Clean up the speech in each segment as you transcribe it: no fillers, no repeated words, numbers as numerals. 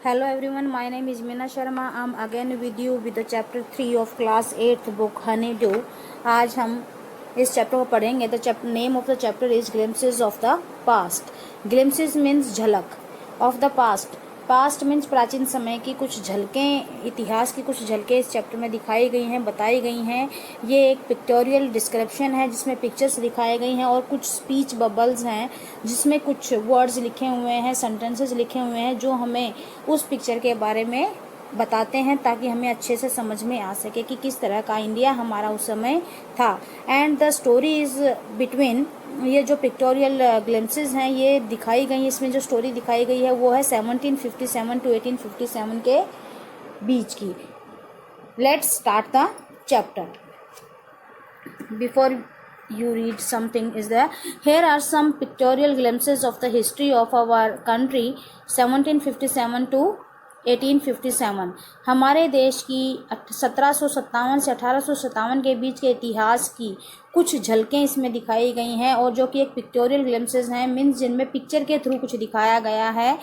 Hello everyone, my name is Meena Sharma. I'm again with you with the chapter 3 of class 8th book Honeydew. आज हम इस chapter को पढ़ेंगे. The chapter name of the chapter is Glimpses of the Past. Glimpses means झलक of the past. Past means प्राचीन समय की कुछ झलकें, इतिहास की कुछ झलकें इस चैप्टर में दिखाई गई हैं, बताई गई हैं. ये एक पिक्टोरियल डिस्क्रिप्शन है जिसमें पिक्चर्स दिखाई गई हैं और कुछ स्पीच बबल्स हैं जिसमें कुछ वर्ड्स लिखे हुए हैं, सेंटेंसेस लिखे हुए हैं जो हमें उस पिक्चर के बारे में बताते हैं ताकि हमें अच्छे से समझ में आ सके कि किस तरह का इंडिया हमारा उस समय था. And the story is between, ये जो पिक्टोरियल ग्लिम्सेस हैं ये दिखाई गई, इसमें जो स्टोरी दिखाई गई है वो है 1757 टू 1857 के बीच की. Let's start the chapter. Before you read something is there, here are some pictorial glimpses of the history of our country 1757 to 1857. हमारे देश की 1757 से 1857 के बीच के इतिहास की कुछ झलकें इसमें दिखाई गई हैं और जो कि एक पिक्टोरियल ग्लिम्सेस हैं, मीन्स जिनमें पिक्चर के थ्रू कुछ दिखाया गया है.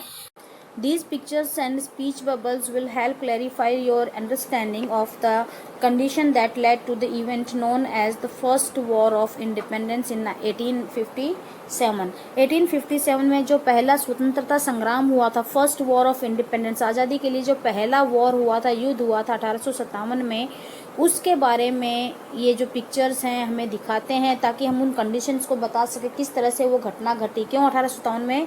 These pictures and speech bubbles will help clarify your understanding of the condition that led to the event known as the First War of Independence in 1857. 1857 में जो पहला स्वतंत्रता संग्राम हुआ था, फर्स्ट वॉर ऑफ इंडिपेंडेंस, आज़ादी के लिए जो पहला वॉर हुआ था, युद्ध हुआ था 1857 में, उसके बारे में ये जो पिक्चर्स हैं हमें दिखाते हैं ताकि हम उन कंडीशंस को बता सकें किस तरह से वो घटना घटी, क्यों 1857 में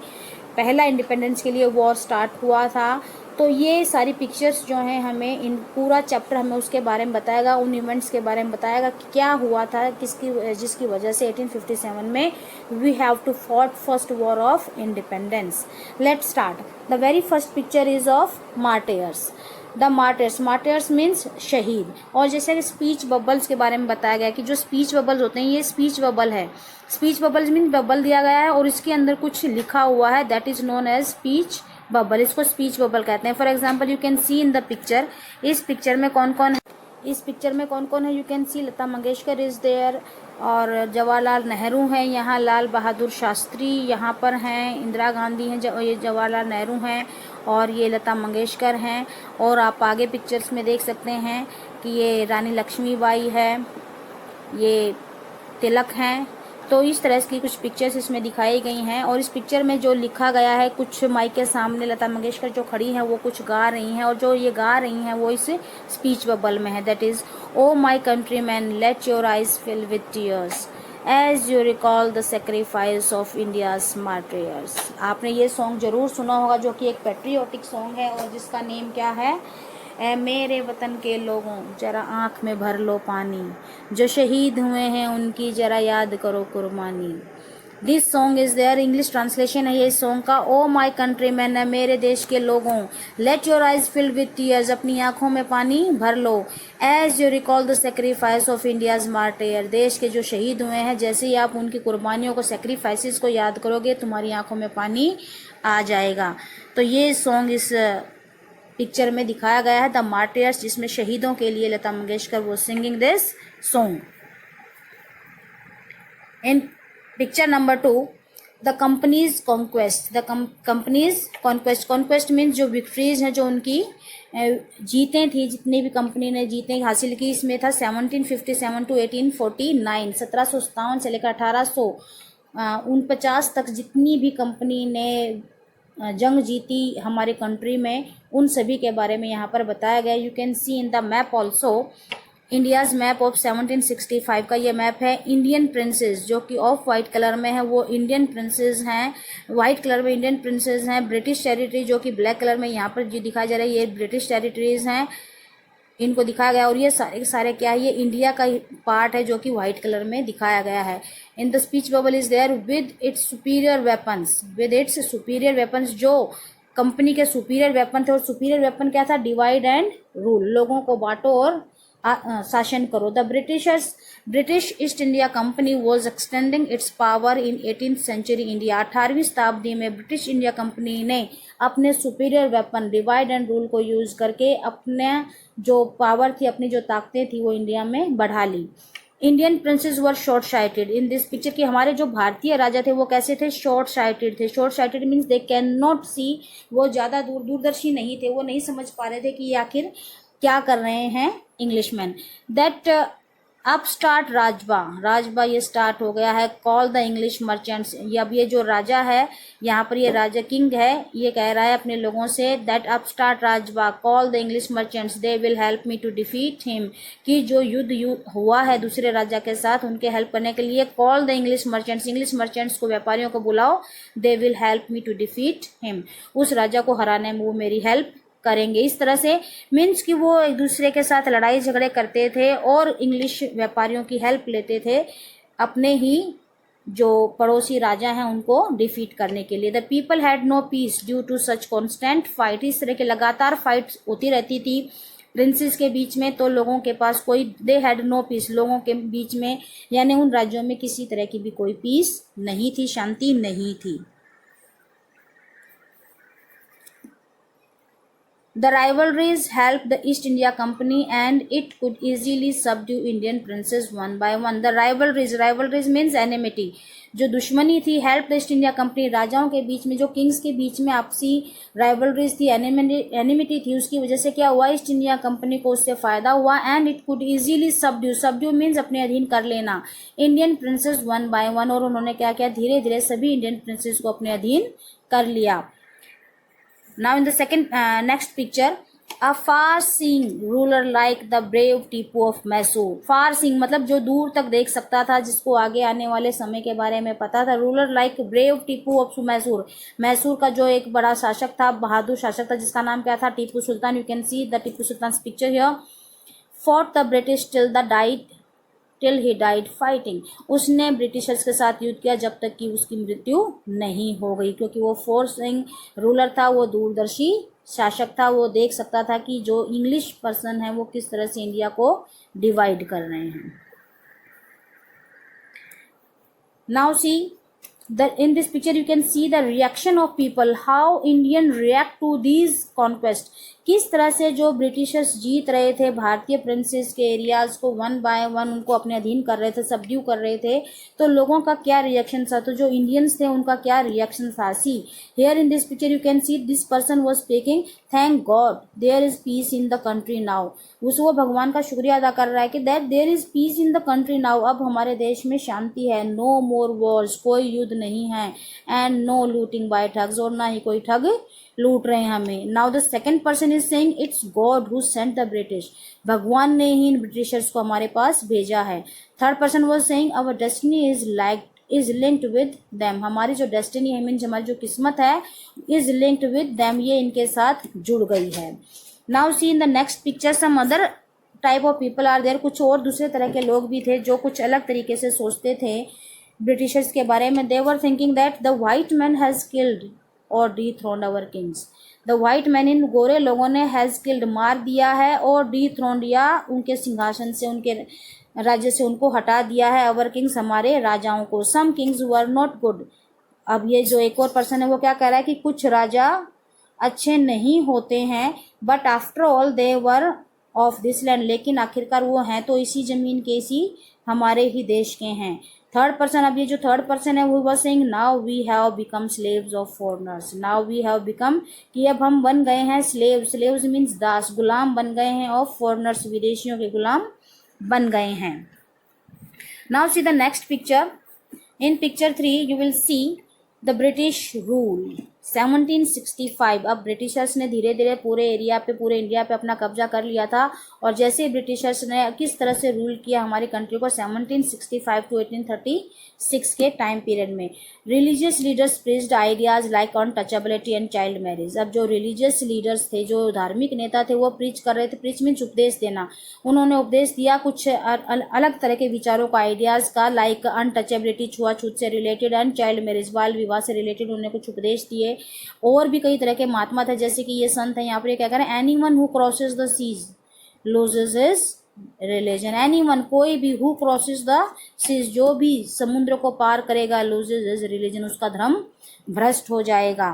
पहला इंडिपेंडेंस के लिए वॉर स्टार्ट हुआ था. तो ये सारी पिक्चर्स जो हैं हमें, इन पूरा चैप्टर हमें उसके बारे में बताएगा, उन इवेंट्स के बारे में बताएगा कि क्या हुआ था, जिसकी वजह से 1857 में we have to fought first war of independence. Let's start. The very first picture is of martyrs. The martyrs means शहीद. और जैसे कि स्पीच बबल्स के बारे में बताया गया कि जो स्पीच बबल्स होते हैं, ये स्पीच बबल है. स्पीच बबल्स मीन्स बबल दिया गया है और इसके अंदर कुछ लिखा हुआ है, that is known as speech bubble. इसको स्पीच बबल कहते हैं. For example you can see in the picture. इस पिक्चर में कौन कौन है? You can see Lata Mangeshkar is there और जवाहरलाल नेहरू हैं यहाँ, लाल बहादुर शास्त्री यहाँ पर हैं, इंदिरा गांधी हैं, ये जवाहरलाल नेहरू हैं और ये लता मंगेशकर हैं. और आप आगे पिक्चर्स में देख सकते हैं कि ये रानी लक्ष्मीबाई है, ये तिलक हैं. तो इस तरह की कुछ पिक्चर्स इसमें दिखाई गई हैं. और इस पिक्चर में जो लिखा गया है, कुछ माइक के सामने लता मंगेशकर जो खड़ी हैं वो कुछ गा रही हैं और जो ये गा रही हैं वो इस स्पीच बबल में है. That is, O my countryman let your eyes fill with tears as you recall the sacrifice of India's martyrs. आपने ये सॉन्ग जरूर सुना होगा जो कि एक पेट्रियोटिक सॉन्ग है और जिसका नेम क्या है? ऐ मेरे वतन के लोगों जरा आँख में भर लो पानी, जो शहीद हुए हैं उनकी जरा याद करो कुर्बानी. This song is there. English translation है ये इस सॉन्ग का. ओ माई कंट्री मैन, है मेरे देश के लोगों, let your eyes fill with tears, अपनी आँखों में पानी भर लो, as you recall the sacrifice of India's martyr, देश के जो शहीद हुए हैं, जैसे ही आप उनकी कुर्बानियों को, सेक्रीफाइसेस को याद करोगे, तुम्हारी आँखों में पानी आ जाएगा. तो ये सॉन्ग इस पिक्चर में दिखाया गया है, द मार्टियर्स, जिसमें शहीदों के लिए लता मंगेशकर वो singing this song. In picture number 2, the companies conquest. The companies conquest means जो विक्ट्रीज हैं, जो उनकी जीतें थी, जितनी भी कंपनी ने जीतें हासिल की. इसमें था 1757 टू 1849, 1757 से लेकर 1849 तक जितनी भी कंपनी ने जंग जीती हमारे कंट्री में, उन सभी के बारे में यहाँ पर बताया गया. You can see in the map also India's map of 1765 का ये मैप है. इंडियन प्रिंसेस जो कि ऑफ वाइट कलर में है वो इंडियन प्रिंसेस हैं, वाइट कलर में इंडियन प्रिंसेस हैं. ब्रिटिश टेरिटरी जो कि ब्लैक कलर में यहाँ पर जो दिखाया जा रहा है ये ब्रिटिश टेरिटरीज हैं, इनको दिखाया गया. और ये सारे क्या है? ये इंडिया का पार्ट है जो कि व्हाइट कलर में दिखाया गया है. In the speech bubble is there with its superior weapons, जो कंपनी के सुपीरियर वेपन थे. और सुपीरियर वेपन क्या था? डिवाइड एंड रूल, लोगों को बांटो और शासन करो. The British East India Company was extending its power in 18th century India. 18वीं शताब्दी में ब्रिटिश इंडिया कंपनी ने अपने superior weapon divide and rule को यूज करके अपने जो पावर थी, अपनी जो ताकतें थी वो इंडिया में बढ़ा ली. Indian princes were short sighted in this picture कि हमारे जो भारतीय राजा थे वो कैसे थे, शॉर्ट साइटेड थे। Short sighted means they can not see, वो ज़्यादा दूरदर्शी नहीं थे, वो नहीं समझ पा रहे थे कि ये आखिर क्या कर रहे हैं इंग्लिशमैन। दैट अब स्टार्ट राजबा, राजबा ये स्टार्ट हो गया है। कॉल द इंग्लिश मर्चेंट्स, ये अब ये जो राजा है यहाँ पर, ये राजा किंग है, ये कह रहा है अपने लोगों से दैट अब स्टार्ट राजबा call the English merchants they will help me to defeat him, कि जो युद्ध हुआ है दूसरे राजा के साथ उनके हेल्प करने के लिए call the English merchants, English merchants को, व्यापारियों को बुलाओ, they will help me to defeat him, उस राजा को हराने में वो मेरी हेल्प करेंगे। इस तरह से मीन्स कि वो एक दूसरे के साथ लड़ाई झगड़े करते थे और इंग्लिश व्यापारियों की हेल्प लेते थे अपने ही जो पड़ोसी राजा हैं उनको डिफीट करने के लिए। The people had no peace due to such constant fight, इस तरह के लगातार फाइट होती रहती थी प्रिंसेस के बीच में, तो लोगों के पास कोई, दे हैड नो पीस, लोगों के बीच में यानी उन राज्यों में किसी तरह की भी कोई पीस नहीं थी, शांति नहीं थी। The rivalries helped the East India Company and it could easily subdue Indian princes one by one. The rivalries means enmity, जो दुश्मनी थी, help the East India company, राजाओं के बीच में, जो किंग्स के बीच में आपसी राइवलरीज थी, एनिमिटी थी, उसकी वजह से क्या हुआ, ईस्ट इंडिया कंपनी को उससे फायदा हुआ। And it could easily subdue means अपने अधीन कर लेना, Indian princess one by one, और उन्होंने क्या किया, धीरे धीरे सभी इंडियन प्रिंसेस को अपने अधीन कर लिया। Now in the second next picture, a far-seeing ruler like the brave Tipu of Mysore. far-seeing मतलब जो दूर तक देख सकता था, जिसको आगे आने वाले समय के बारे में पता था। ruler like brave Tipu of Mysore, Mysore का जो एक बड़ा शासक था, बहादुर शासक था, जिसका नाम क्या था, Tipu Sultan. You can see the Tipu Sultan's picture here. Fought the British till he died fighting. उसने ब्रिटिशर्स के साथ युद्ध किया जब तक कि उसकी मृत्यु नहीं हो गई, क्योंकि वो फोर्सिंग रूलर था, वो दूरदर्शी शासक था, वो देख सकता था कि जो इंग्लिश पर्सन है वो किस तरह से इंडिया को डिवाइड कर रहे हैं। Now see in this picture you can see the reaction of people, how Indian react to these conquest, किस तरह से जो ब्रिटिशर्स जीत रहे थे भारतीय प्रिंसेस के एरियाज को, वन बाय वन उनको अपने अधीन कर रहे थे, सबड्यू कर रहे थे, तो लोगों का क्या रिएक्शन था, तो जो इंडियंस थे उनका क्या रिएक्शन था। See here in this picture you can see this person was speaking, thank God there is peace in the country now, वो भगवान का शुक्रिया अदा कर रहा है कि that there is peace in the country now, अब हमारे देश में शांति है, नो मोर वॉर्स, कोई युद्ध नहीं है, and no looting by thugs, और ना ही कोई ठग लूट रहे हैं हमें। Now the second person is saying it's God who sent the British, भगवान ने ही इन ब्रिटिशर्स को हमारे पास भेजा है। Third person was saying our destiny is linked with them, हमारी जो डेस्टिनी है मीन्स हमारी जो किस्मत है, इज लिंक्ड विद देम, ये इनके साथ जुड़ गई है। Now see in the next picture some other type of people are there, कुछ और दूसरे तरह के लोग भी थे जो कुछ अलग तरीके से सोचते थे ब्रिटिशर्स के बारे में। They were thinking that the white man has killed और dethroned our kings, the white man, इन गोरे लोगों ने, हैज किल्ड मार दिया है, और डिथ्रोन्ड या उनके सिंहासन से, उनके राज्य से उनको हटा दिया है, आवर किंग्स हमारे राजाओं को। सम किंग्स वर नॉट गुड, अब ये जो एक और पर्सन है वो क्या कह रहा है कि कुछ राजा अच्छे नहीं होते हैं, but after all they were of this land, लेकिन आखिरकार वो हैं तो इसी जमीन के, इसी हमारे ही देश के हैं। थर्ड पर्सन, अब ये जो थर्ड पर्सन है वो was saying now we have become slaves of foreigners, now we have become, कि अब हम बन गए हैं स्लेव्स मीन्स दास, गुलाम बन गए हैं, ऑफ फॉरेनर्स, विदेशियों के गुलाम बन गए हैं। Now see the next picture, in picture 3 you will see the British rule 1765। अब ब्रिटिशर्स ने धीरे धीरे पूरे एरिया पे, पूरे इंडिया पे अपना कब्जा कर लिया था, और जैसे ब्रिटिशर्स ने किस तरह से रूल किया हमारी कंट्री को 1765 टू 1836 के टाइम पीरियड में। Religious leaders preached ideas like untouchability and child marriage, अब जो रिलीजियस लीडर्स थे, जो धार्मिक नेता थे, वो प्रीच कर रहे थे, प्रीच मीन्स उपदेश देना, उन्होंने उपदेश दिया कुछ अलग तरह के विचारों का, आइडियाज का, लाइक अनटचेबिलिटी, छुआछूत से रिलेटेड, एंड चाइल्ड मैरिज, बाल विवाह से रिलेटेड उन्होंने कुछ उपदेश दिए। और भी कई तरह के महात्मा थे, जैसे कि ये संत है यहाँ पर क्या करें, anyone who crosses the seas loses his religion, anyone, कोई भी, हु क्रॉसेस द सीज, जो भी समुद्र को पार करेगा, लूजेस हिज रिलीजन, उसका धर्म भ्रष्ट हो जाएगा।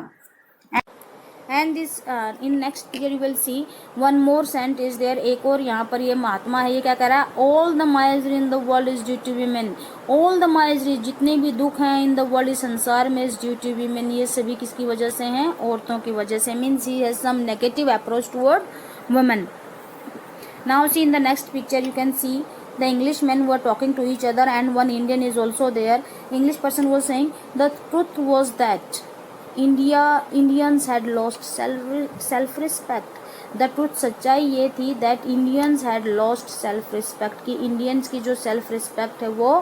And this in next picture you will see one more saint is there. एक और यहाँ पर ये महात्मा है, ये क्या कह रहा है, all the misery in the world is due to women. All the misery, जितने भी दुख हैं इन द वर्ल्ड, इस संसार में, इज ड्यू टू वीमेन, ये सभी किसकी वजह से हैं, औरतों की वजह से। Means he has some negative approach toward women. Now see in the next picture you can see the Englishmen were talking to each other and one Indian is also there. English person was saying the truth was that Indians had lost self respect. The truth, सच्चाई ये थी that Indians had lost self respect, कि Indians की जो self respect है वो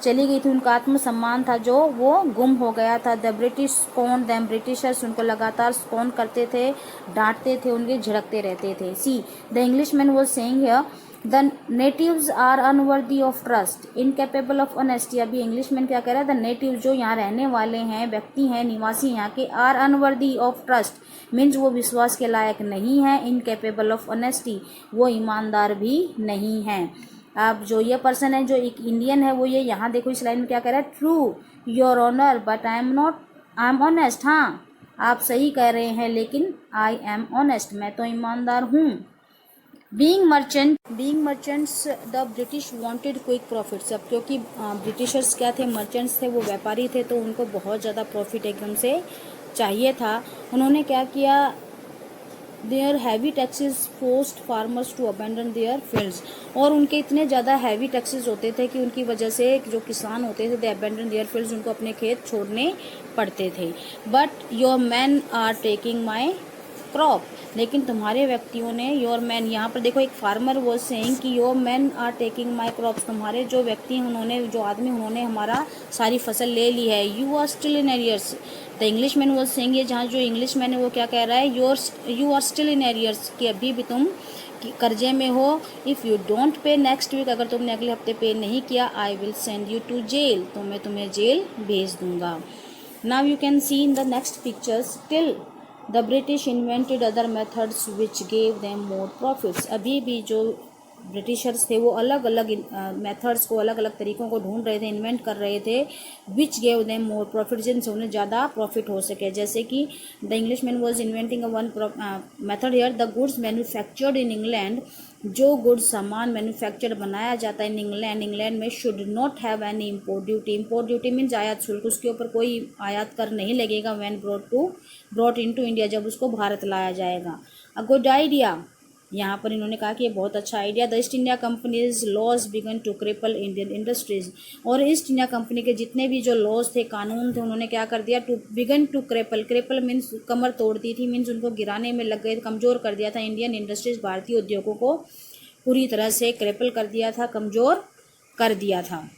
चली गई थी, उनका आत्मसम्मान था जो वो गुम हो गया था। द ब्रिटिश स्कॉन दैम, ब्रिटिशर्स उनको लगातार स्कॉन करते थे, डांटते थे, उनके झिड़कते रहते थे। See the Englishman was saying here the natives are unworthy of trust, incapable of honesty. अभी इंग्लिशमैन क्या कह रहा है, द नेटिव जो यहाँ रहने वाले हैं, व्यक्ति हैं, निवासी यहाँ के, are unworthy of trust means वो विश्वास के लायक नहीं है, इनकेपेबल ऑफ ऑनेस्टी वो ईमानदार भी नहीं है। अब जो ये पर्सन है जो एक इंडियन है वो ये यहाँ देखो इस लाइन में क्या कह रहा है, true your honour but I am not, I am honest. हाँ आप सही कह रहे हैं लेकिन आई एम ऑनेस्ट, मैं तो ईमानदार हूँ। Being merchants the British wanted quick profits. अब क्योंकि ब्रिटिशर्स क्या थे, मर्चेंट्स थे, वो व्यापारी थे, तो उनको बहुत ज़्यादा प्रॉफिट एकदम से चाहिए था। उन्होंने क्या किया, their heavy taxes forced farmers to abandon their fields, और उनके इतने ज़्यादा हैवी टैक्सेस होते थे कि उनकी वजह से जो किसान होते थे, दे अबैंडन देयर फील्ड्स, उनको अपने खेत छोड़ने पड़ते थे। But your man are taking my crop, लेकिन तुम्हारे व्यक्तियों ने, योर मैन, यहाँ पर देखो एक फार्मर वो सेइंग कि your man are taking my crops, तुम्हारे जो व्यक्ति हैं उन्होंने, जो आदमी उन्होंने हमारा सारी फसल ले ली है। You are still in arrears, the Englishman वो सेइंग, ये जहाँ जो इंग्लिशमैन है वो क्या कह रहा है, you are still in arrears, कि अभी भी तुम कर्जे में हो। If you don't pay next week, अगर तुमने अगले हफ्ते पे नहीं किया, I will send you to jail, तो मैं तुम्हें जेल भेज दूंगा। Now you can see in the next picture, still the British invented other methods which gave them more profits. अभी भी जो ब्रिटिशर्स थे वो अलग अलग मेथड्स को, अलग अलग तरीक़ों को ढूंढ रहे थे, इन्वेंट कर रहे थे, विच गेव देम मोर प्रॉफिट, जिनसे उन्हें ज़्यादा प्रॉफिट हो सके। जैसे कि the Englishman was inventing one method here, the goods manufactured in England, जो गुड्स सामान मैन्युफैक्चर बनाया जाता है इन इंग्लैंड में, should not have any import duty. Import duty means आयात शुल्क, उसके ऊपर कोई आयात कर नहीं लगेगा। व्हेन ब्रॉट इनटू इंडिया, जब उसको भारत लाया जाएगा। अ गुड आइडिया, यहाँ पर इन्होंने कहा कि ये बहुत अच्छा idea. The East India company's laws began to cripple Indian industries, और ईस्ट इंडिया कंपनी के जितने भी जो लॉज थे, कानून थे, उन्होंने क्या कर दिया, to begin to cripple means कमर तोड़ दी थी, मीन्स उनको गिराने में लग गए, कमज़ोर कर दिया था इंडियन इंडस्ट्रीज, भारतीय उद्योगों को पूरी तरह से क्रिपल कर दिया था, कमज़ोर कर दिया था।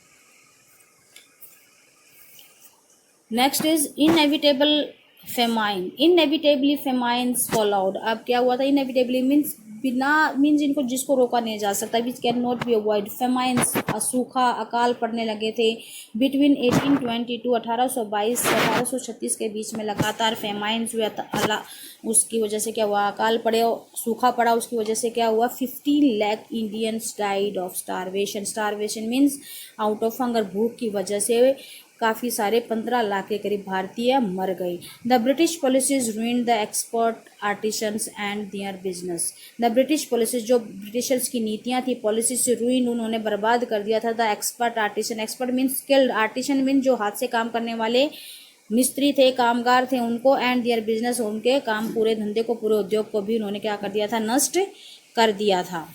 Next is inevitable famine, inevitably famines followed. अब क्या हुआ था, इनएविटेबली मीन्स बिना, मीन्स इनको जिसको रोका नहीं जा सकता, which can not be avoid. Famines सूखा, अकाल पड़ने लगे थे। बिटवीन 1822 1822 से 1836 के बीच में लगातार फेमाइन्स हुए, उसकी वजह से क्या हुआ, अकाल पड़े, सूखा पड़ा, उसकी वजह से क्या हुआ, 15 lakh Indians died of starvation. Starvation means out of hunger, भूख की वजह से काफ़ी सारे 15 लाख के करीब भारतीय मर गए। The British policies ruined the expert artisans and their business. The British policies, जो ब्रिटिशर्स की नीतियां थी, पॉलिसीज से रूइन, उन्होंने बर्बाद कर दिया था। The expert artisan, expert means skilled, artisan means जो हाथ से काम करने वाले मिस्त्री थे, कामगार थे, उनको, एंड देयर बिजनेस, उनके काम, पूरे धंधे को, पूरे उद्योग को भी उन्होंने क्या कर दिया था, नष्ट कर दिया था।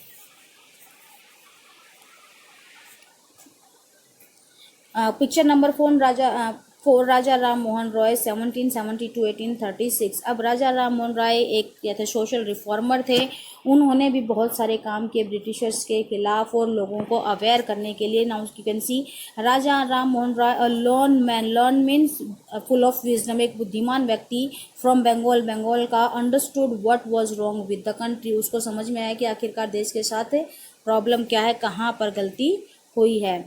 पिक्चर नंबर 4 राजा राम मोहन रॉय 1772 1836। अब राजा राम मोहन रॉय एक क्या थे, सोशल रिफॉर्मर थे। उन्होंने भी बहुत सारे काम किए ब्रिटिशर्स के खिलाफ और लोगों को अवेयर करने के लिए। Now you can C Raja Ram Mohan Roy a learn man, learn means full of wisdom, एक बुद्धिमान व्यक्ति, फ्रॉम बंगाल का, understood what was wrong with the country, उसको समझ में आया कि आखिरकार देश के साथ प्रॉब्लम क्या है, कहाँ पर गलती हुई है।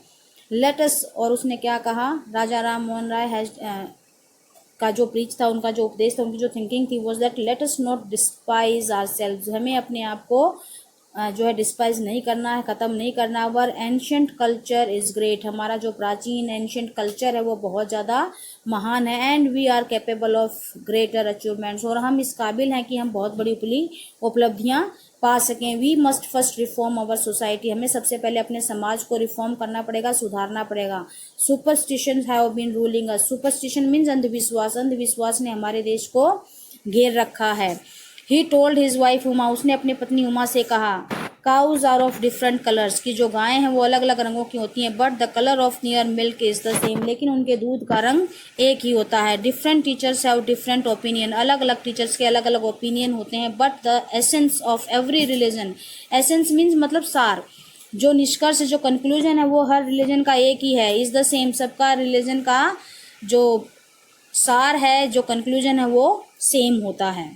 लेटस, और उसने क्या कहा, राजा राम मोहन राय हैज का जो प्रीच था, उनका जो उपदेश था, उनकी जो थिंकिंग थी, was that let us not despise ourselves, हमें अपने आप को जो है डिस्पाइज नहीं करना है, ख़त्म नहीं करना। अवर एंशंट कल्चर इज़ ग्रेट, हमारा जो प्राचीन एंशंट कल्चर है वो बहुत ज़्यादा महान है। And we are capable of greater achievements, और हम इस काबिल हैं कि हम बहुत बड़ी उपलब्धियां पा सकें। We must first reform our society, हमें सबसे पहले अपने समाज को रिफॉर्म करना पड़ेगा, सुधारना पड़ेगा। Superstition have been ruling us, superstition means अंधविश्वास, अंधविश्वास ने हमारे देश को घेर रखा है। He told his wife Uma, उसने अपनी पत्नी उमा से कहा, cows are of different colours, की जो गायें हैं वो अलग अलग रंगों की होती हैं, but the colour of near milk is the same, लेकिन उनके दूध का रंग एक ही होता है। Different teachers have different opinion, अलग अलग टीचर्स के अलग अलग ओपिनियन होते हैं। But the essence of every religion, essence means मतलब सार, जो निष्कर्ष जो कंक्लूजन है वो हर रिलीजन का एक ही है। इज द सेम, सबका रिलीजन का जो सार है, जो कंक्लूजन है वो सेम होता है।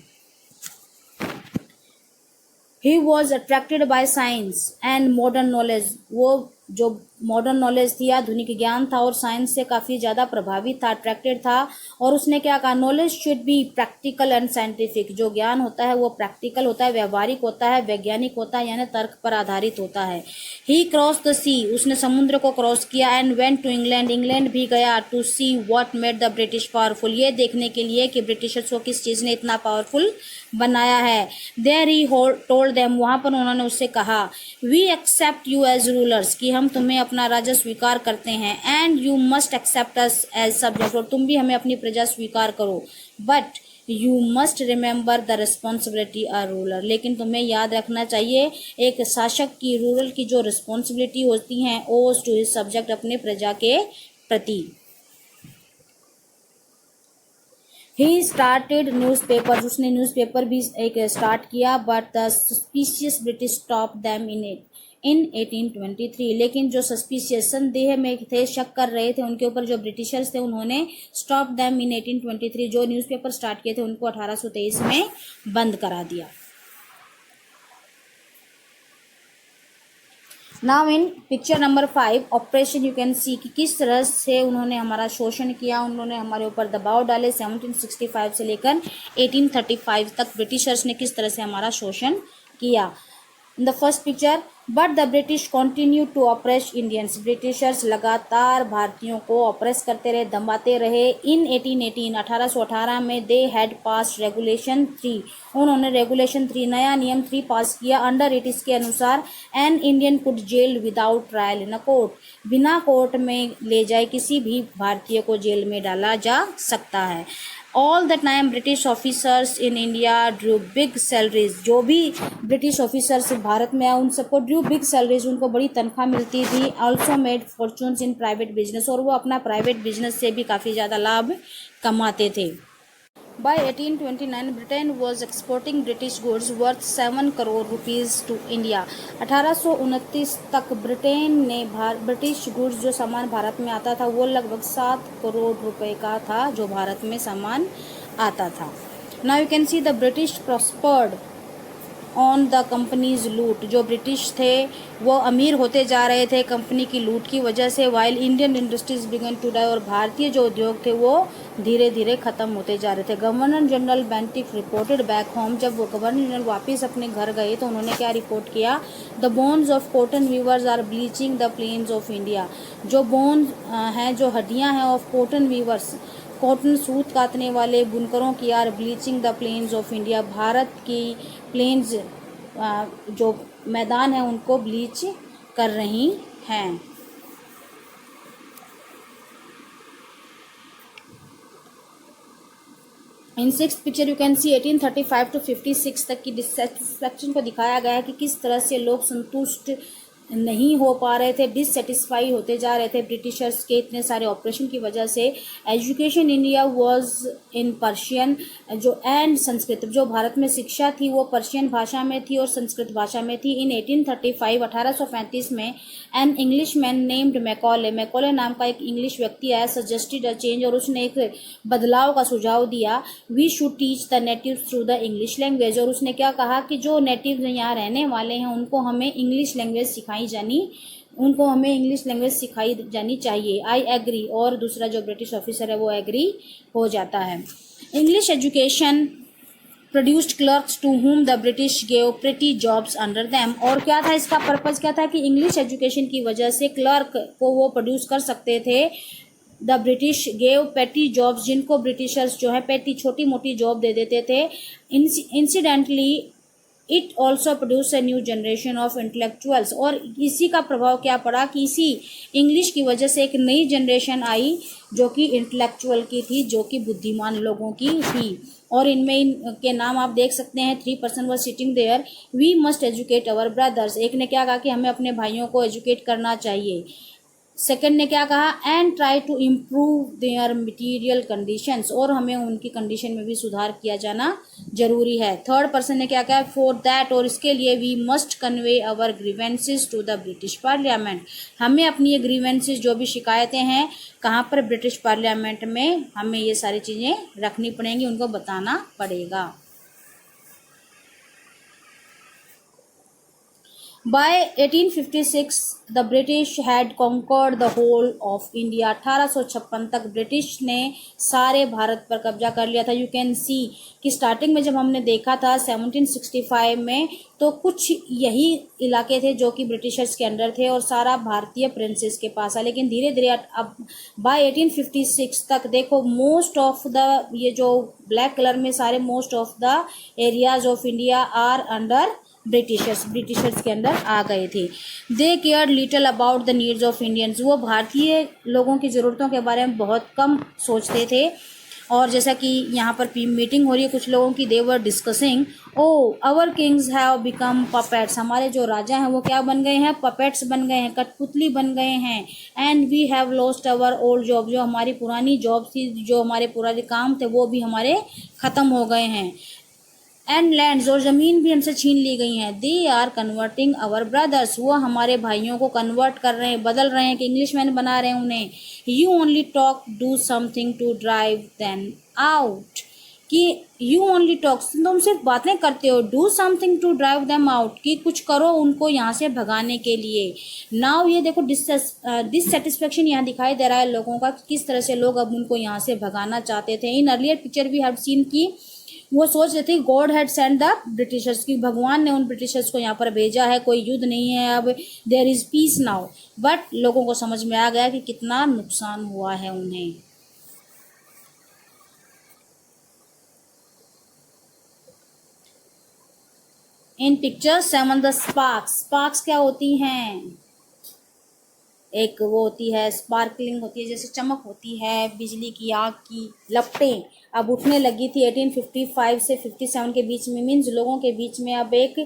He was attracted by science and modern knowledge, वो जो मॉडर्न नॉलेज थी, आधुनिक ज्ञान था और साइंस से काफ़ी ज़्यादा प्रभावित था, अट्रैक्टेड था। और उसने क्या कहा, knowledge should be practical and scientific, जो ज्ञान होता है वो प्रैक्टिकल होता है, व्यवहारिक होता है, वैज्ञानिक होता है, यानी तर्क पर आधारित होता है। ही क्रॉस द सी, उसने समुद्र को क्रॉस किया। And went to England, England भी गया। To see what made the British powerful, ये देखने के लिए कि ब्रिटिशर्स को किस चीज़ ने इतना पावरफुल बनाया है। देयर ही टोल्ड देम, वहाँ पर उन्होंने उससे कहा, we accept you as rulers, कि हम तुम्हें अपना राजा स्वीकार करते हैं। And you must accept us as subject, और तुम भी हमें अपनी प्रजा स्वीकार करो। But you must remember the responsibility a ruler, लेकिन तुम्हें याद रखना चाहिए एक शासक की, रूरल की जो रिस्पॉन्सिबिलिटी होती हैं ओज टू हिज सब्जेक्ट, अपने प्रजा के प्रति। ही स्टार्टेड न्यूज़पेपर्स, उसने न्यूज़पेपर भी एक स्टार्ट किया। But the suspicious British stop them in 1823, लेकिन जो सस्पिशियस संदेह में थे, शक कर रहे थे उनके ऊपर, जो ब्रिटिशर्स थे, उन्होंने स्टॉप दैम इन 1823, जो न्यूज़पेपर स्टार्ट किए थे उनको 1823 में बंद करा दिया। Now in picture number 5 operation, you can सी कि किस तरह से उन्होंने हमारा शोषण किया, उन्होंने हमारे ऊपर दबाव डाले। 1765 से लेकर 1835 तक ब्रिटिशर्स ने किस तरह से हमारा शोषण किया। In the first picture, but the British continue to oppress Indians, Britishers लगातार भारतीयों को ऑपरेस करते रहे, दबाते रहे। इन 1818 में दे हैड पास रेगुलेशन 3, उन्होंने रेगुलेशन 3 नया नियम 3 पास किया। अंडर इट, इसके अनुसार, an Indian could jail without trial in a court, बिना कोर्ट में ले जाए किसी भी भारतीय को जेल में डाला जा सकता है। All the time British officers in India Drew big salaries, जो भी ब्रिटिश ऑफिसर्स भारत में आए उन सबको ड्रू बिग सैलरीज, उनको बड़ी तनख्वाह मिलती थी। Also made fortunes in private business, और वो अपना प्राइवेट बिजनेस से भी काफ़ी ज़्यादा लाभ कमाते थे। By 1829, Britain was exporting British goods worth 7 crore rupees to India. 1829 तक ब्रिटेन ने ब्रिटिश गुड्स, जो सामान भारत में आता था, वो लगभग 7 करोड़ रुपए का था जो भारत में सामान आता था। Now you can see the British prospered on the companies लूट, जो ब्रिटिश थे वो अमीर होते जा रहे थे कंपनी की लूट की वजह से। While Indian industries began to die, और भारतीय जो उद्योग थे वो धीरे धीरे ख़त्म होते जा रहे थे। Governor general Bentinck reported back home, जब वो गवर्नर जनरल वापस अपने घर गए तो उन्होंने क्या रिपोर्ट किया, the bones of cotton weavers are bleaching the plains of India, जो बोन्स हैं, जो हड्डियाँ हैं ऑफ कॉटन वीवर्स, कॉटन सूत काटने वाले बुनकरों की, are bleaching the plains of India, भारत की प्लेन्स जो मैदान है उनको ब्लीच कर रही हैं। In six picture you can C 1835 to 56 तक की डिससेटिस्फैक्शन को दिखाया गया है कि किस तरह से लोग संतुष्ट नहीं हो पा रहे थे, डिससेटिस्फाई होते जा रहे थे ब्रिटिशर्स के इतने सारे ऑपरेशन की वजह से। Education India was in Persian, जो एंड संस्कृत, जो भारत में शिक्षा थी वो पर्शियन भाषा में थी और संस्कृत भाषा में थी। इन 1835 1835 में an English man named Macaulay, Macaulay नाम का एक इंग्लिश व्यक्ति आया, सजेस्टेड अ चेंज, और उसने एक बदलाव का सुझाव दिया। We should teach the natives through the English language, और उसने क्या कहा कि जो नेटिव यहाँ रहने वाले हैं उनको हमें इंग्लिश लैंग्वेज सिखाई जानी चाहिए। आई एग्री, और दूसरा जो ब्रिटिश ऑफिसर है वो एग्री हो जाता है। English education produced clerks to whom the British gave pretty jobs under them. और क्या था इसका पर्पज़, क्या था कि इंग्लिश एजुकेशन की वजह से क्लर्क को वो प्रोड्यूस कर सकते थे। द ब्रिटिश गेव पेटी जॉब्स, जिनको ब्रिटिशर्स जो है पेटी छोटी मोटी जॉब दे देते थे। Incidentally it also produce a new generation of intellectuals. और इसी का प्रभाव क्या पड़ा कि इसी इंग्लिश की वजह से एक नई जनरेशन आई जो कि इंटेलेक्चुअल की थी, जो कि बुद्धिमान लोगों की थी। और इनमें इनके नाम आप देख सकते हैं। 3 person were sitting there, we must educate our brothers. एक ने क्या कहा कि हमें अपने भाइयों को एजुकेट करना चाहिए। सेकंड ने क्या कहा, and try to improve their material conditions, और हमें उनकी कंडीशन में भी सुधार किया जाना जरूरी है। थर्ड पर्सन ने क्या कहा, फॉर दैट, और इसके लिए we must convey our grievances to the British parliament. हमें अपनी ये ग्रीवेंसेस जो भी शिकायतें हैं कहाँ पर, ब्रिटिश पार्लियामेंट में हमें ये सारी चीज़ें रखनी पड़ेंगी, उनको बताना पड़ेगा। By 1856 the British had conquered the whole of India। 1856 तक ब्रिटिश ने सारे भारत पर कब्जा कर लिया था। यू कैन सी कि स्टार्टिंग में जब हमने देखा था 1765 में, तो कुछ यही इलाके थे जो कि ब्रिटिशर्स के अंडर थे और सारा भारतीय प्रिंसेस के पास है। लेकिन धीरे धीरे अब बाय 1856 तक देखो, मोस्ट ऑफ द, ये जो ब्लैक कलर में सारे most of the areas of India are under Britishers के अंदर आ गए थे। They care little about the needs of Indians. वो भारतीय लोगों की ज़रूरतों के बारे में बहुत कम सोचते थे। और जैसा कि यहाँ पर मीटिंग हो रही है कुछ लोगों की, they were discussing, oh our kings have become puppets. हमारे जो राजा हैं वो क्या बन गए हैं, पपेट्स बन गए हैं, कठपुतली बन गए हैं। And we have lost our old job, जो हमारी पुरानी जॉब थी, जो हमारे पुराने काम थे, वो भी हमारे ख़त्म हो गए हैं। एंड लैंड्स, और ज़मीन भी हमसे छीन ली गई हैं। They are converting our brothers, वो हमारे भाइयों को कन्वर्ट कर रहे हैं, बदल रहे हैं, कि इंग्लिश मैन बना रहे हैं उन्हें। You only talk, do something to drive them out, कि यू ओनली टॉक, तुम सिर्फ बातें करते हो, do something to drive them out, कि कुछ करो उनको यहाँ से भगाने के लिए। नाउ ये देखो डिससेटिस्फेक्शन यहाँ दिखाई दे रहा है लोगों का, किस तरह से लोग अब उनको यहाँ से भगाना चाहते थे। In earlier picture we have seen की वो सोच रहे थे God had send the Britishers, की भगवान ने उन ब्रिटिशर्स को यहाँ पर भेजा है, कोई युद्ध नहीं है, अब there is peace now. But लोगों को समझ में आ गया कि कितना नुकसान हुआ है उन्हें। इन पिक्चर 7 द स्पार्क्स क्या होती हैं, एक वो होती है स्पार्कलिंग होती है, जैसे चमक होती है, बिजली की आग की लपटें अब उठने लगी थी 1855 से 57 के बीच में। मीन्स लोगों के बीच में अब एक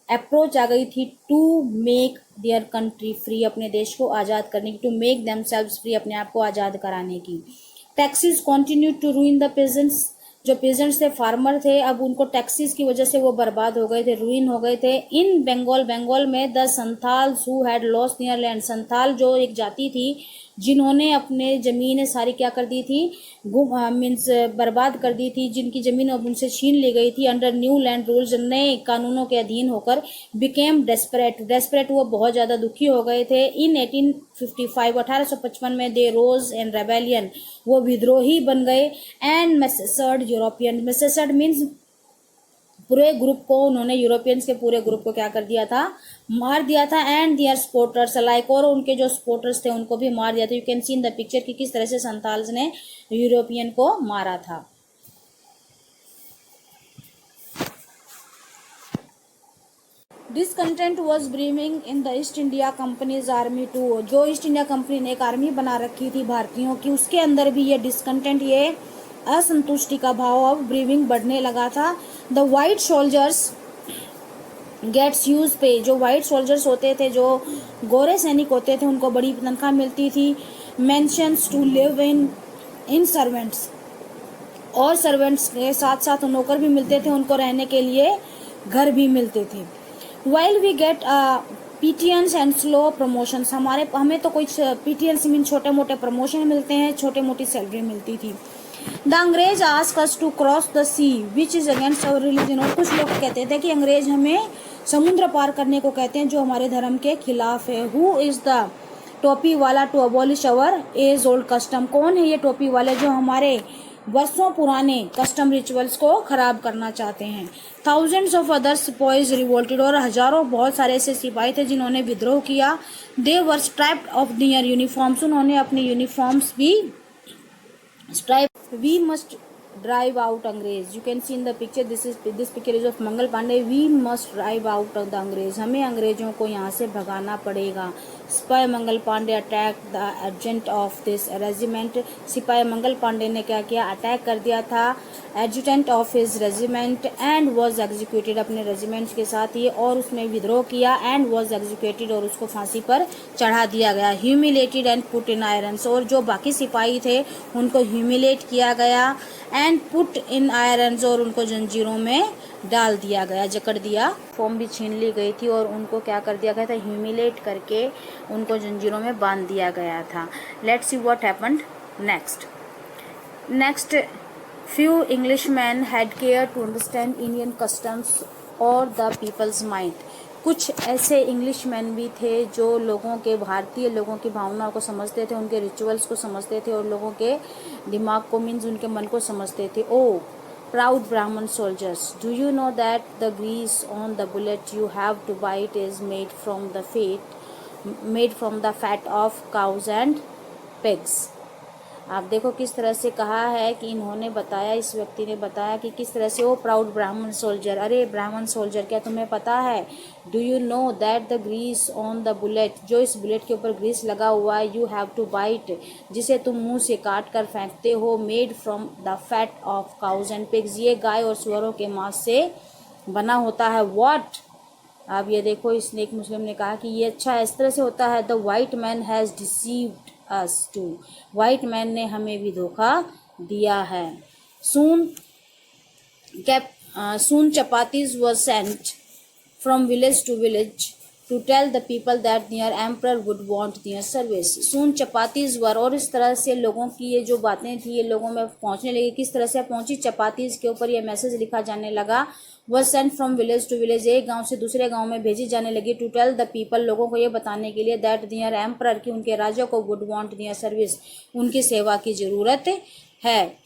अप्रोच आ गई थी to make their country free, अपने देश को आज़ाद करने की, टू मेक देमसेल्व्स फ्री, अपने आप को आज़ाद कराने की। Taxes continue to ruin the peasants, जो पेजेंट्स थे, फार्मर थे, अब उनको टैक्सेस की वजह से वो बर्बाद हो गए थे, रूइन हो गए थे। इन बंगाल में the Santhals who had lost their land, Santhal जो एक जाति थी जिन्होंने अपने ज़मीनें सारी क्या कर दी थी, मीन्स बर्बाद कर दी थी, जिनकी ज़मीन अब उनसे छीन ली गई थी। अंडर न्यू लैंड रूल्स, नए कानूनों के अधीन होकर, बिकेम डेस्परेट वो बहुत ज़्यादा दुखी हो गए थे। इन 1855 1855 में दे रोज एंड रेबेलियन, वो विद्रोही बन गए। एंड मैसेसर्ड यूरोपियन, मैसेसर्ड मीन्स पूरे ग्रुप को, उन्होंने यूरोपियंस के पूरे ग्रुप को क्या कर दिया था, मार दिया था। एंड दियर सपोर्टर्स अलाइक, और उनके जो सपोर्टर्स थे उनको भी मार दिया था। You can see in the picture कि किस तरह से संथाल्स ने यूरोपियन को मारा था। Discontent was brimming in the East India Company's army too, जो ईस्ट इंडिया कंपनी ने एक आर्मी बना रखी थी भारतीयों की, उसके अंदर भी ये डिसकंटेंट, ये असंतुष्टि का भाव अब ब्रीविंग बढ़ने लगा था। The white soldiers gets huge pay, जो वाइट सोल्जर्स होते थे, जो गोरे सैनिक होते थे, उनको बड़ी तनख्वाह मिलती थी। Mansions to live in servants, और सर्वेंट्स के साथ साथ नौकर भी मिलते थे, उनको रहने के लिए घर भी मिलते थे। While we get pittance and slow promotions, हमें तो कोई पीटीएंस मीन छोटे मोटे प्रमोशन मिलते हैं, छोटे मोटी सैलरी मिलती थी। The Angrez ask us to cross the sea which is against our religion, और कुछ लोग कहते थे कि अंग्रेज हमें समुद्र पार करने को कहते हैं, जो हमारे धर्म के खिलाफ है। Who is the topi wala to abolish our age old custom, कौन है ये टोपी वाले जो हमारे वर्षों पुराने कस्टम रिचुअल्स को खराब करना चाहते हैं। थाउजेंड्स ऑफ अदर सिपाहीज रिवोल्टेड, और हजारों बहुत सारे ऐसे सिपाही थे जिन्होंने विद्रोह किया। They were stripped off their uniforms, उन्होंने अपनी यूनिफॉर्म्स भी stripe. We must drive out अंग्रेज, you can see in the picture, this picture is of Mangal Pandey. We must drive out the अंग्रेज, हमें अंग्रेजों को यहाँ से भगाना पड़ेगा। सिपाही Mangal Pandey attack the adjutant of this regiment, सिपाही मंगल पांडे ने क्या किया, अटैक कर दिया था adjutant of his regiment and was executed, अपने रेजिमेंट के साथ ही, और उसने विद्रोह किया एंड वॉज एग्जीक्यूटेड, और उसको फांसी पर चढ़ा दिया गया। Humiliated and put in irons, और जो बाकी सिपाही थे उनको ह्यूमिलेट किया गया एंड पुट इन आयरन्स, और उनको जंजीरों में डाल दिया गया, जकड़ दिया। फॉर्म भी छीन ली गई थी और उनको क्या कर दिया गया था, ह्यूमिलेट करके उनको जंजीरों में बांध दिया गया था। Let's see what happened next. Few Englishmen had cared to understand Indian customs or the people's mind. कुछ ऐसे इंग्लिशमैन भी थे जो लोगों के, भारतीय लोगों की भावनाओं को समझते थे, उनके रिचुअल्स को समझते थे और लोगों के दिमाग को, मीन्स उनके मन को समझते थे। ओ proud Brahmin soldiers, do you know that the grease on the bullet you have to bite is made from the fat of cows and pigs? आप देखो किस तरह से कहा है कि इन्होंने बताया, इस व्यक्ति ने बताया कि किस तरह से वो प्राउड ब्राह्मण सोल्जर, अरे ब्राह्मण सोल्जर क्या तुम्हें पता है, do you know that the grease on the bullet, जो इस बुलेट के ऊपर ग्रीस लगा हुआ है, यू हैव टू बाइट, जिसे तुम मुंह से काट कर फेंकते हो, made from the fat of cows and pigs, ये गाय और सुअरों के मांस से बना होता है। व्हाट, आप ये देखो, इसने एक मुस्लिम ने कहा कि ये अच्छा इस तरह से होता है। The white man has deceived us too, white man ने हमें भी धोखा दिया है। Soon chapatis were sent from village to village to tell the people that their emperor would want their service. Soon chapatis were, और इस तरह से लोगों की ये जो बातें थी ये लोगों में पहुंचने लगी। किस तरह से पहुंची, चपातीज के ऊपर ये मैसेज लिखा जाने लगा। Was sent from village to village, एक गांव से दूसरे गांव में भेजी जाने लगी। टू टेल द पीपल, लोगों को ये बताने के लिए, दैट देयर एम्परर, कि उनके राजा को वुड वांट देयर सर्विस, उनकी सेवा की जरूरत है।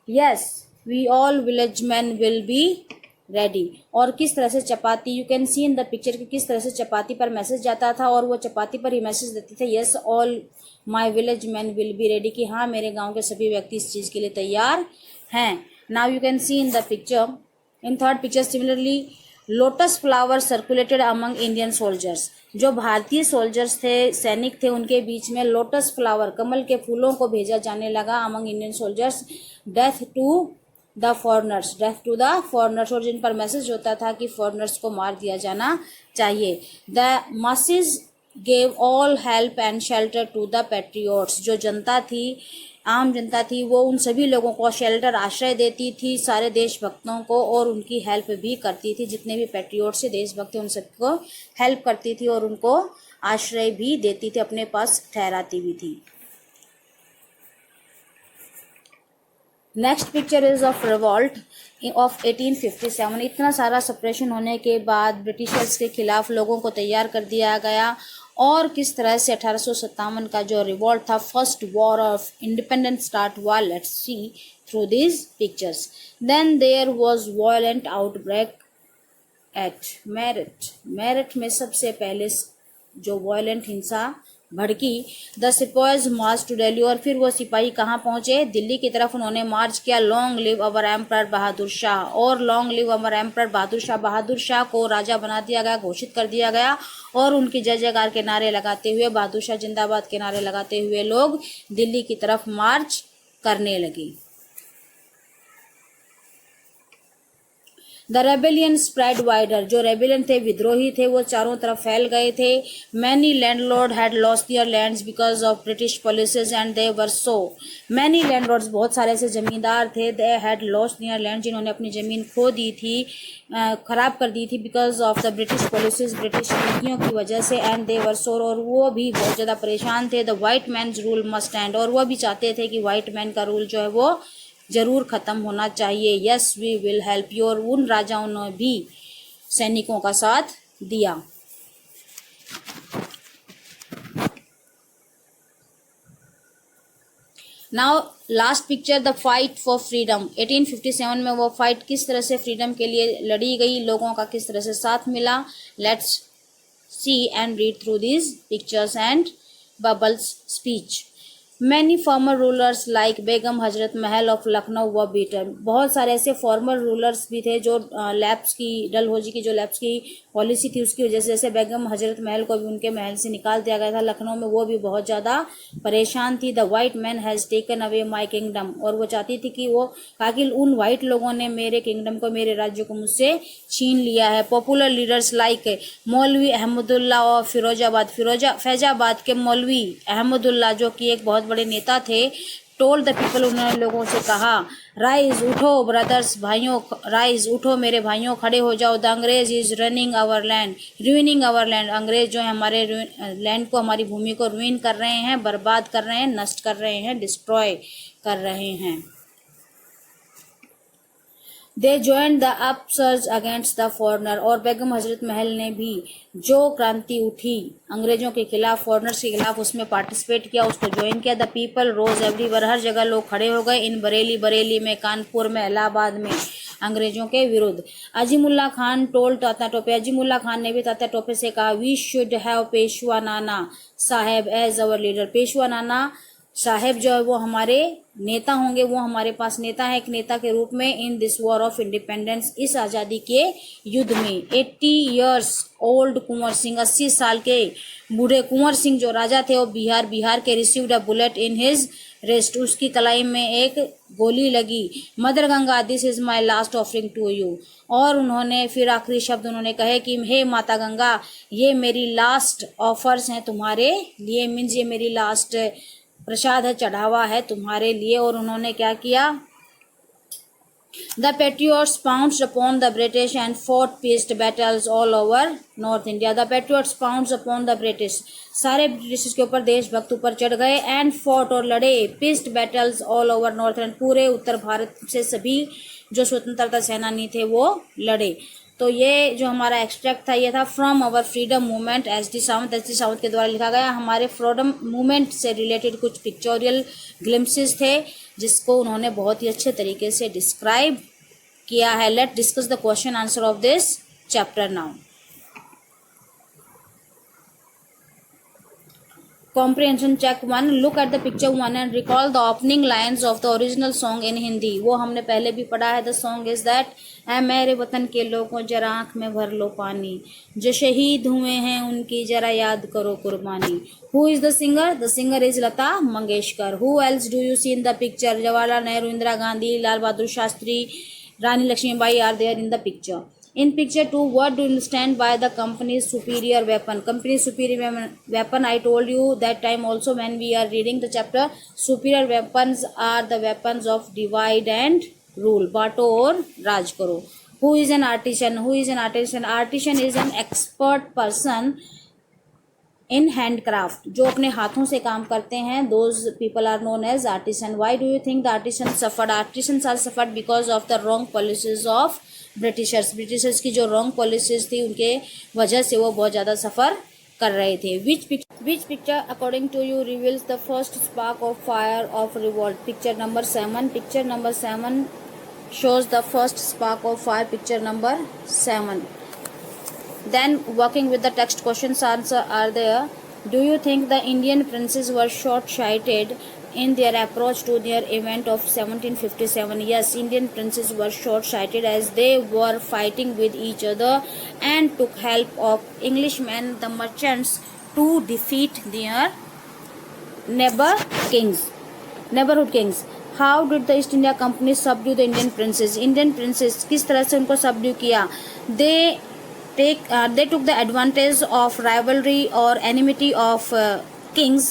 Yes we all village man will be ready. और किस तरह से chapati, you can see in the picture कि किस तरह से चपाती पर मैसेज जाता था और वो चपाती पर ही मैसेज देते थे, yes all my village man will be ready, कि हाँ मेरे गांव के सभी व्यक्ति इस चीज़ के लिए तैयार हैं। Now you can see in the picture, in third picture, similarly lotus flower circulated among Indian soldiers, जो भारतीय सोल्जर्स थे, सैनिक थे, उनके बीच में लोटस फ्लावर, कमल के फूलों को भेजा जाने लगा। Among Indian soldiers, death to the foreigners, और जिन पर मैसेज होता था कि फॉरनर्स को मार दिया जाना चाहिए। The masses gave all help and shelter to the patriots, जो जनता थी, आम जनता थी, वो उन सभी लोगों को शेल्टर, आश्रय देती थी, सारे देशभक्तों को, और उनकी हेल्प भी करती थी। जितने भी पैट्रियोट्स से देशभक्त थे उन सबको हेल्प करती थी और उनको आश्रय भी देती थी, अपने पास ठहराती भी थी। Next picture is of revolt of 1857। इतना सारा सप्रेशन होने के बाद ब्रिटिशर्स के खिलाफ लोगों को तैयार कर दिया गया, और किस तरह से 1857 का जो रिवॉल्ट था, first war of independence start हुआ। Let's see through these pictures. Then there was violent outbreak at Meerut में सबसे पहले जो वायलेंट हिंसा भड़की। The sipahis march to Delhi, और फिर वो सिपाही कहाँ पहुंचे, दिल्ली की तरफ उन्होंने मार्च किया। Long live our emperor Bahadur Shah, और long live our emperor Bahadur Shah को राजा बना दिया गया, घोषित कर दिया गया, और उनकी जय जयकार के नारे लगाते हुए, बहादुर शाह जिंदाबाद के नारे लगाते हुए लोग दिल्ली की तरफ मार्च करने लगे। द रेबेलियन स्प्रेड वाइडर, जो रेबेलियन थे, विद्रोही थे, वो चारों तरफ फैल गए थे। Many landlord had lost their lands because of British policies and they were so many landlords, बहुत सारे ऐसे जमींदार थे, they had lost their land, जिन्होंने अपनी ज़मीन खो दी थी, खराब कर दी थी, because of the British policies, British नीतियों की वजह से, एंड दे वर सो, और वो भी बहुत ज़्यादा परेशान थे। The white man's rule must end, और वो भी चाहते थे कि वाइट मैन का रूल जो है वो जरूर खत्म होना चाहिए। Yes we will help you, और उन राजाओं ने भी सैनिकों का साथ दिया। Now last picture, the fight for freedom. 1857 में वो फाइट किस तरह से फ्रीडम के लिए लड़ी गई, लोगों का किस तरह से साथ मिला। Let's see and read through these pictures and bubbles speech. Many former rulers like Begum Hazrat Mahal of Lucknow व बीटन। बहुत सारे ऐसे फॉर्मर रूलर्स भी थे जो लैप्स की, डलहौजी की जो लैप्स की पॉलिसी थी उसकी वजह से, जैसे बेगम हजरत महल को भी उनके महल से निकाल दिया गया था लखनऊ में, वो भी बहुत ज़्यादा परेशान थी। The white man has taken away my kingdom. और वो चाहती थी कि वो कहा कि उन वाइट लोगों ने मेरे किंगडम को, मेरे राज्य को मुझसे छीन लिया है। पॉपुलर लीडर्स लाइक मौलवी अहमदुल्ला और फैजाबाद के मौलवी अहमदुल्ला जो कि एक बहुत बड़े नेता थे, टोल्ड द पीपल, उन्होंने लोगों से कहा, राइज उठो ब्रदर्स, भाइयों, राइज उठो मेरे भाइयों, खड़े हो जाओ। The Angrez is running our land, ruining our land. अंग्रेज जो है हमारे लैंड को, हमारी भूमि को रूइन कर रहे हैं, बर्बाद कर रहे हैं, नष्ट कर रहे हैं, डिस्ट्रॉय कर रहे हैं। They join the upsurge against the foreigner. और बेगम हजरत महल ने भी जो क्रांति उठी अंग्रेजों के खिलाफ, फॉरनर्स के खिलाफ, उसमें पार्टिसिपेट किया, उसको ज्वाइन किया। द पीपल रोज एवरीवेयर, हर जगह लोग खड़े हो गए। इन बरेली, बरेली में, कानपुर में, इलाहाबाद में, अंग्रेजों के विरुद्ध। अजीमुल्ला खान टोल्ड तात्या टोपे, अजीमुल्ला खान ने भी तात्या टोपे से कहा, we should have Peshwa Nana Saheb as our leader. Peshwa Nana Saheb जो है वो हमारे नेता होंगे, वो हमारे पास नेता है एक नेता के रूप में। In this war of independence, इस आज़ादी के युद्ध में। 80 years ओल्ड कुंवर सिंह, 80 साल के बूढ़े कुंवर सिंह जो राजा थे, वो बिहार के, received a bullet in his wrist, उसकी कलाई में एक गोली लगी। Mother Ganga, this is my last offering to you. और उन्होंने फिर आखिरी शब्द उन्होंने कहे कि हे माता गंगा, ये मेरी लास्ट ऑफर्स हैं तुम्हारे लिए, मीन्स ये मेरी लास्ट प्रसाद है, चढ़ावा है तुम्हारे लिए। और उन्होंने क्या किया, the patriots pounds upon the British and fought pieced battles all over north India. The patriots pounds upon the British, सारे ब्रिटिश के ऊपर, देशभक्त ऊपर चढ़ गए। एंड फॉट, और लड़े, pieced battles all over north India, पूरे उत्तर भारत से सभी जो स्वतंत्रता सेनानी थे वो लड़े। तो ये जो हमारा एक्सट्रैक्ट था ये था from our freedom movement. S D Sawant के द्वारा लिखा गया। हमारे फ्रीडम मूवमेंट से रिलेटेड कुछ पिक्चोरियल ग्लिम्पसेस थे जिसको उन्होंने बहुत ही अच्छे तरीके से डिस्क्राइब किया है। Let discuss the question answer of this chapter now. Comprehension check 1, look at the picture 1 and recall the opening lines of the original song in Hindi. वो हमने पहले भी पढ़ा है। द सॉन्ग इज दैट, ऐ मेरे वतन के लोगों जरा आँख में भर लो पानी, जो शहीद हुए हैं उनकी जरा याद करो कुर्बानी। Who is the singer? The singer is Lata Mangeshkar. Who else do you see in the picture? Jawaharlal Nehru, Indira Gandhi, Lal Bahadur Shastri, Rani Lakshmibai are there in the picture. In picture 2, what do you understand by the company's superior weapon? Company's superior weapon, I told you that time also when we are reading the chapter, superior weapons are the weapons of divide and rule, बांटो और राज करो। Who is an artisan? Who is an artisan? Artisan is an expert person in handcraft, जो अपने हाथों से काम करते हैं, those people are known as artisan. Why do you think the artisans suffered? Artisans are suffered because of the wrong policies of Britishers की जो wrong policies थी उनके वजह से वो बहुत ज़्यादा सफ़र कर रहे थे। Which picture according to you reveals the first spark of fire of revolt? Picture number 7। Picture number 7 shows the first spark of fire. Picture number 7. Then working with the text, questions answer are there. Do you think the Indian princes were short-sighted in their approach to their event of 1757? Yes, Indian princes were short-sighted as they were fighting with each other and took help of Englishmen, the merchants, to defeat their neighborhood kings. How did the East India Company subdue the Indian princes? Indian princes किस तरह से उनको subdue किया? They took the advantage of rivalry or enmity of kings,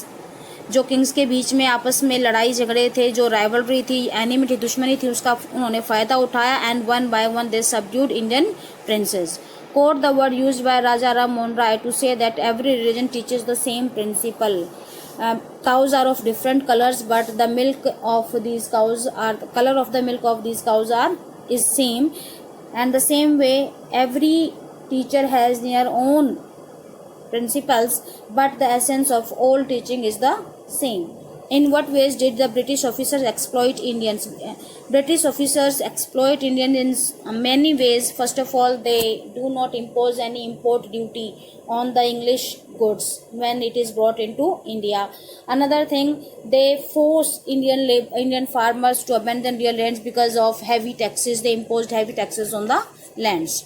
जो Kings के बीच में आपस में लड़ाई झगड़े थे, जो राइवलरी थी, एनिमिटी, दुश्मनी थी, उसका उन्होंने फ़ायदा उठाया। And one by one they subdued Indian princes. Quote the word used by Raja Ram Mohan Roy to say that every religion teaches the same principle. cows are of different colors but the milk of these cows are, color of the milk of these cows is same, and the same way every teacher has their own principles but the essence of all teaching is the same. In what ways did the British officers exploit Indians? British officers exploit Indians in many ways. First of all, they do not impose any import duty on the English goods when it is brought into India. Another thing, they force Indian farmers to abandon their lands because of heavy taxes. They imposed heavy taxes on the lands.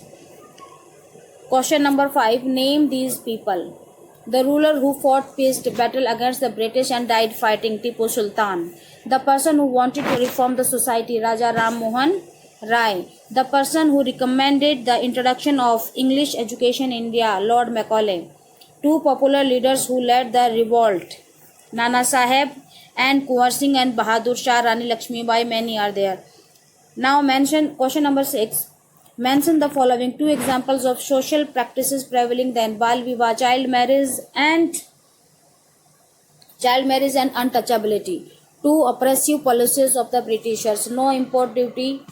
Question number 5. Name these people. The ruler who fought peace battle against the British and died fighting, Tipu Sultan. The person who wanted to reform the society, Raja Ram Mohan Rai. The person who recommended the introduction of English education in India, Lord Macaulay. Two popular leaders who led the revolt, Nana Sahib and Kunwar Singh and Bahadur Shah, Rani Lakshmibai. Many are there. Now mention question number 6. Mention the following 2 examples of social practices prevailing then: Bal Vivah, child marriage and untouchability. 2 oppressive policies of the Britishers: no import duty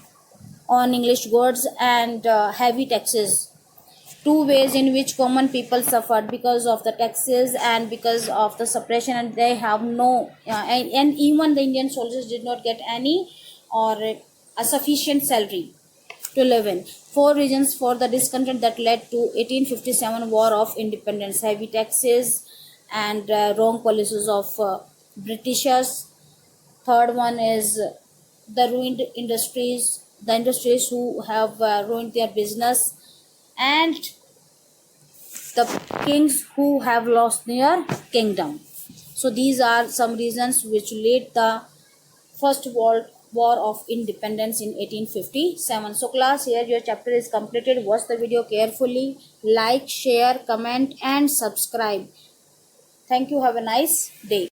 on English goods and heavy taxes. 2 ways in which common people suffered because of the taxes and because of the suppression, and they have no and even the Indian soldiers did not get any or a sufficient salary to live in. 4 reasons for the discontent that led to 1857 War of Independence: heavy taxes and wrong policies of Britishers. Third one is the ruined industries, the industries who have ruined their business, and the kings who have lost their kingdom. So these are some reasons which led the First World War of Independence in 1857. So class, here your chapter is completed. Watch the video carefully. Like, share, comment and subscribe. Thank you. Have a nice day.